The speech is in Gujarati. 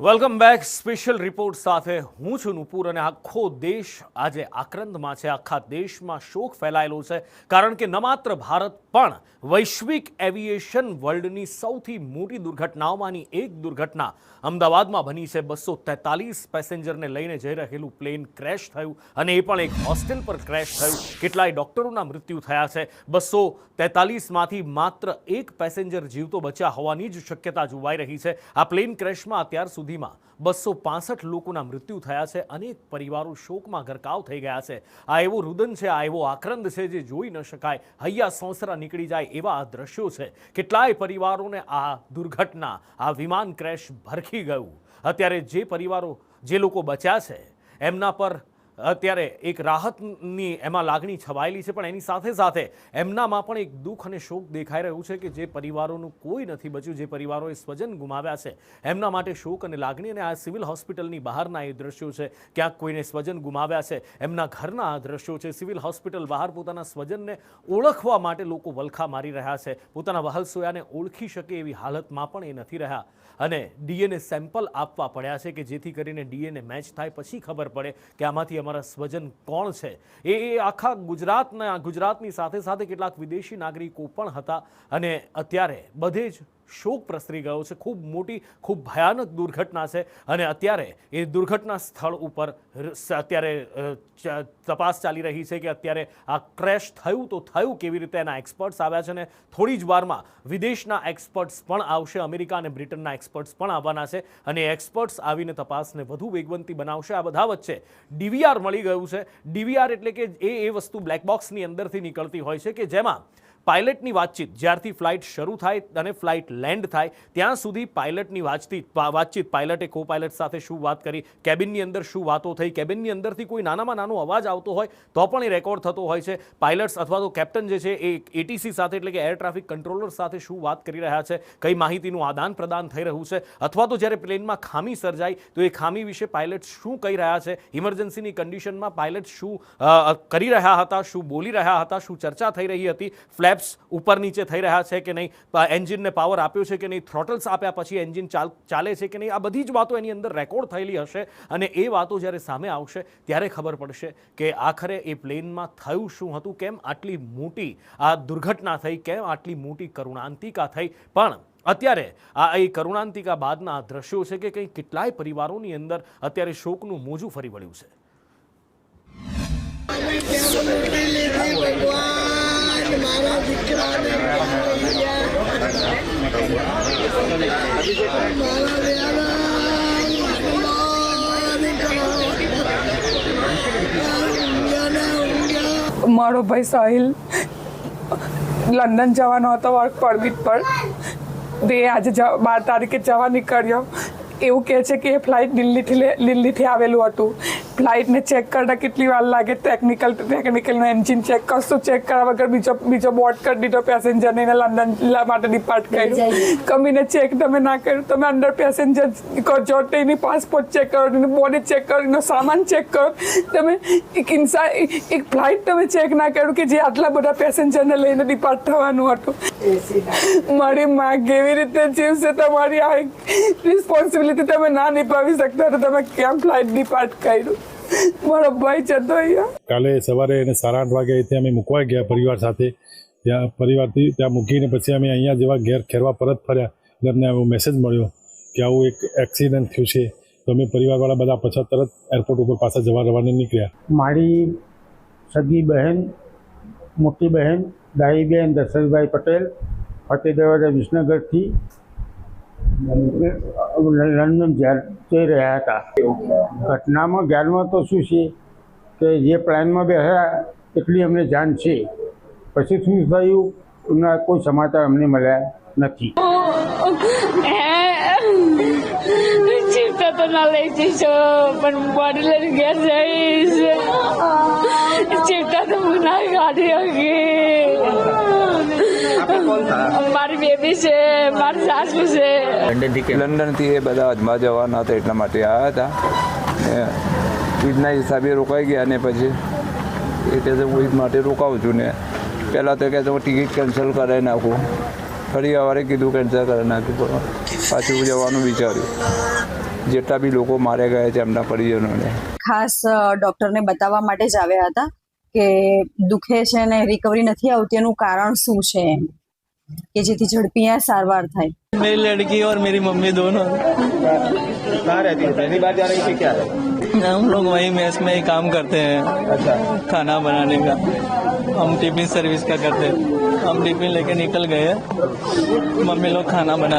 વેલકમ બેક સ્પેશિયલ રિપોર્ટ સાથે હું છું નુપુર અને આખો દેશ આજે આક્રંદમાં છે. આખા દેશમાં શોક ફેલાયેલો છે કારણ કે ન માત્ર ભારત પણ વૈશ્વિક એવિએશન વર્લ્ડની સૌથી મોટી દુર્ઘટનાઓમાંની એક દુર્ઘટના અમદાવાદમાં બની છે. 243 પેસેન્જરને લઈને જઈ રહેલું પ્લેન ક્રેશ થયું અને એ પણ એક હોસ્ટેલ પર ક્રેશ થયું. કેટલાય ડોક્ટરોના મૃત્યુ થયા છે. 243માંથી માત્ર એક પેસેન્જર જીવતો બચ્યા હોવાની જ શક્યતા જોવાઈ રહી છે. આ પ્લેન ક્રેશમાં અત્યાર સુધી 265 લોકોના મૃત્યુ થયા છે. અનેક પરિવારો શોકમાં ગરકાવ થઈ ગયા છે. આ એવો રુદન છે, આ એવો આક્રંદ છે જે જોઈ ન શકાય. હૈયા સોંસરા નીકળી જાય એવા આ દ્રશ્યો છે. કેટલાય પરિવારોને આ દુર્ઘટના, આ વિમાન ક્રેશ ભરખી ગયું. અત્યારે જે લોકો બચ્યા છે એમના પર અત્યારે એક રાહતની એમાં લાગણી છવાયેલી છે, પણ એની સાથે સાથે એમનામાં પણ એક દુઃખ અને શોક દેખાઈ રહ્યું છે કે જે પરિવારોનું કોઈ નથી બચ્યું, જે પરિવારોએ સ્વજન ગુમાવ્યા છે એમના માટે શોક અને લાગણી. અને આ સિવિલ હોસ્પિટલની બહારના એ દ્રશ્યો છે. ક્યાંક કોઈને સ્વજન ગુમાવ્યા છે, એમના ઘરના આ દ્રશ્યો છે. સિવિલ હોસ્પિટલ બહાર પોતાના સ્વજનને ઓળખવા માટે લોકો વલખા મારી રહ્યા છે. પોતાના વહાલસોયાને ઓળખી શકે એવી હાલતમાં પણ એ નથી રહ્યા અને ડીએનએ સેમ્પલ આપવા પડ્યા છે કે જેથી કરીને ડીએનએ મેચ થાય પછી ખબર પડે કે આમાંથી અમારા સ્વજન કોણ છે. એ આખા ગુજરાતની સાથે સાથે કેટલાક વિદેશી નાગરિકો પણ હતા અને અત્યારે બધે જ શોક પ્રસરી ગયો છે. ખૂબ મોટી, ખૂબ ભયાનક દુર્ઘટના છે અને અત્યારે એ દુર્ઘટના સ્થળ ઉપર અત્યારે તપાસ ચાલી રહી છે કે અત્યારે આ ક્રેશ થયું તો થયું કેવી રીતે. એના એક્સપર્ટ્સ આવ્યા છે અને થોડી જ વારમાં વિદેશના એક્સપર્ટ્સ પણ આવશે. અમેરિકા અને બ્રિટનના એક્સપર્ટ્સ પણ આવવાના છે અને એક્સપર્ટ્સ આવીને તપાસને વધુ વેગવંતી બનાવશે. આ બધા વચ્ચે ડીવીઆર મળી ગયું છે. ડીવીઆર એટલે કે એ વસ્તુ બ્લેક બોક્સની અંદરથી નીકળતી હોય છે કે જેમાં પાયલટની વાતચીત જ્યારથી ફ્લાઇટ શરૂ થાય અને ફ્લાઇટ લેન્ડ થાય ત્યાં સુધી પાયલટની વાતચીત પાયલટે કો પાયલટ સાથે શું વાત કરી, કેબિનની અંદર શું વાતો થઈ, કેબિનની અંદરથી કોઈ નાનામાં નાનો અવાજ આવતો હોય તો પણ એ રેકોર્ડ થતો હોય છે. પાયલટ્સ અથવા તો કેપ્ટન જે છે એ એટીસી સાથે એટલે કે એર ટ્રાફિક કંટ્રોલર સાથે શું વાત કરી રહ્યા છે, કઈ માહિતીનું આદાન પ્રદાન થઈ રહ્યું છે, અથવા તો જ્યારે પ્લેનમાં ખામી સર્જાય તો એ ખામી વિશે પાયલટ શું કહી રહ્યા છે, ઇમરજન્સીની કન્ડિશનમાં પાયલટ શું કરી રહ્યા હતા, શું બોલી રહ્યા હતા, શું ચર્ચા થઈ રહી હતી, ફ્લેપ્સ ઉપર નીચે થઈ રહ્યા છે કે નહીં, એન્જિનને પાવર આપ્યો છે કે નહીં, થ્રોટલ્સ આપ્યા પછી એન્જિન ચાલે છે કે નહીં. આ બધી જ વાતો એની અંદર રેકોર્ડ થયેલી હશે અને એ વાતો જ્યારે સામે આવશે ત્યારે ખબર પડશે કે આખરે એ પ્લેનમાં થયું શું હતું, કેમ આટલી મોટી આ દુર્ઘટના થઈ, કેમ આટલી મોટી કરુણાંતિકા થઈ. પણ અત્યારે આ એ કરુણાંતિકા બાદના દ્રશ્યો છે કે કંઈ કેટલાય પરિવારોની અંદર અત્યારે શોકનું મોજું ફરી વળ્યું છે. મારો ભાઈ સાહિલ લંડન જવાનો હતો વર્ક પરમિટ પર. તે આજે 12 તારીખે જવા નીકળ્યો. એવું કહે છે કે એ ફ્લાઇટ દિલ્હીથી આવેલું હતું. ફ્લાઇટને ચેક કરતા કેટલી વાર લાગે, ટેકનિકલનું એન્જિન ચેક કશું ચેક કરવા વગર બીજો બોર્ડ કરી દીધો પેસેન્જરને. એને લંડન માટે ડિપાર્ટ કર્યું. કમીને ચેક તમે ના કર્યું. તમે અંદર પેસેન્જર જો એની પાસપોર્ટ ચેક કરો, એની બોડી ચેક કરો, એનો સામાન ચેક કરો. તમે એક ફ્લાઇટ તમે ચેક ના કર્યું કે જે આટલા બધા પેસેન્જરને લઈને ડિપાર્ટ થવાનું હતું. મારી માં કેવી રીતે જીવશે? તમારી આ રિસ્પોન્સિબિલિટી તમે ના નિભાવી શકતા તો તમે કેમ ફ્લાઇટ ડિપાર્ટ કર્યું? મારો ભાઈ જતો અહીંયા. કાલે સવારે એને 8:30 વાગે અહીંથી અમે મૂકવા ગયા પરિવાર સાથે. ત્યાં મૂકીને પછી અમે અહીંયા જેવા ઘેર ખેરવા પરત ફર્યા એટલે અમને આવો મેસેજ મળ્યો કે આવું એક એક્સિડન્ટ થયું છે. તો અમે પરિવારવાળા બધા પછી તરત એરપોર્ટ ઉપર પાછા રવાના નીકળ્યા. મારી સગી બહેન, મોટી બહેન, દાઈ બહેન દશરથભાઈ પટેલ ફતેહ દરવાજા વિસનગરથી લંડન જઈ રહ્યા હતા. ઘટનામાં જ્ઞાનમાં તો શું છે કે જે પ્લાનમાં બેઠા એટલી અમને જાણ છે. પછી શું થયું એના કોઈ સમાચાર અમને મળ્યા નથી. ચિંતા તો ના લઈ જઈશો પણ બોડી લઈને ઘેર જઈશ. ચિંતા તો હું ના કાઢી મારી બેબી છે, મારી સાસુ છે. લંડનથી એ બધા અજમા જવાના હતા એટલા માટે આવ્યા હતા. ઈદના હિસાબે રોકાઈ ગયા ને પછી એ કહે છે હું ઈદ માટે રોકાવું છું ને. પહેલાં તો કહે છે હું ટિકિટ કેન્સલ કરાવી નાખું. ફરી સવારે કીધું કેન્સલ કરી નાખ્યું, પાછું જવાનું વિચાર્યું. જેટલા બી લોકો માર્યા ગયા છે એમના પરિજનોને. ખાસ ડૉક્ટરને બતાવવા માટે જ આવ્યા હતા કે દુખે છે ને રિકવરી નથી આવતી, એનું કારણ શું છે એમ, કે જેથી ઝડપી અહીંયા સારવાર થાય. मेरी लड़की और मेरी मम्मी दोनों कहाँ रहती है? पहली बार जा रही थी क्या है? हम लोग वही मेस में ही काम करते हैं. अच्छा. खाना बनाने का हम टिफिन सर्विस का करते हैं. हम टिफिन लेके निकल गए, मम्मी लोग खाना बना